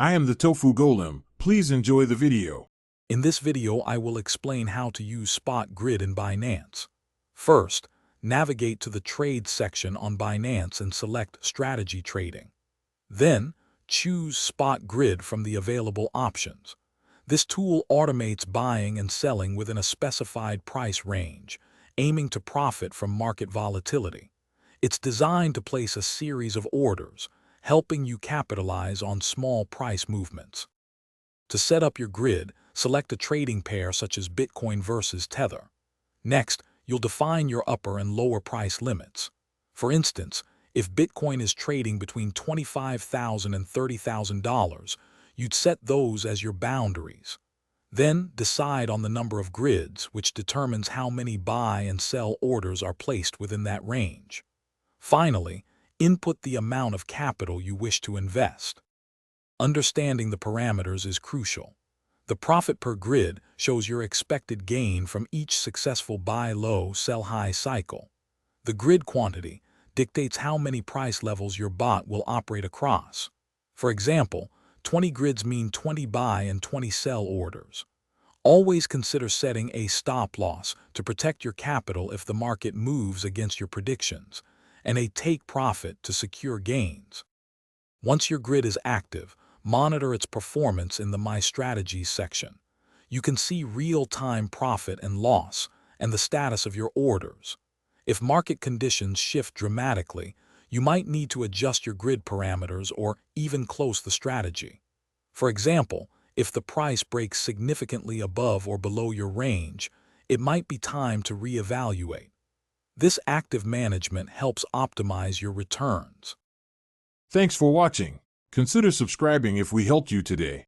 I am the Tofu Golem. Please enjoy the video. In this video, I will explain how to use Spot Grid in Binance. First, navigate to the Trade section on Binance and select Strategy Trading. Then, choose Spot Grid from the available options. This tool automates buying and selling within a specified price range, aiming to profit from market volatility. It's designed to place a series of orders, helping you capitalize on small price movements. To set up your grid, select a trading pair such as Bitcoin versus Tether. Next, you'll define your upper and lower price limits. For instance, if Bitcoin is trading between $25,000 and $30,000, you'd set those as your boundaries. Then, decide on the number of grids, which determines how many buy and sell orders are placed within that range. Finally, input the amount of capital you wish to invest. Understanding the parameters is crucial. The profit per grid shows your expected gain from each successful buy low, sell high cycle. The grid quantity dictates how many price levels your bot will operate across. For example, 20 grids mean 20 buy and 20 sell orders. Always consider setting a stop loss to protect your capital if the market moves against your predictions, and a take profit to secure gains. Once your grid is active, monitor its performance in the My Strategies section. You can see real-time profit and loss and the status of your orders. If market conditions shift dramatically, you might need to adjust your grid parameters or even close the strategy. For example, if the price breaks significantly above or below your range, it might be time to reevaluate. This active management helps optimize your returns. Thanks for watching. Consider subscribing if we helped you today.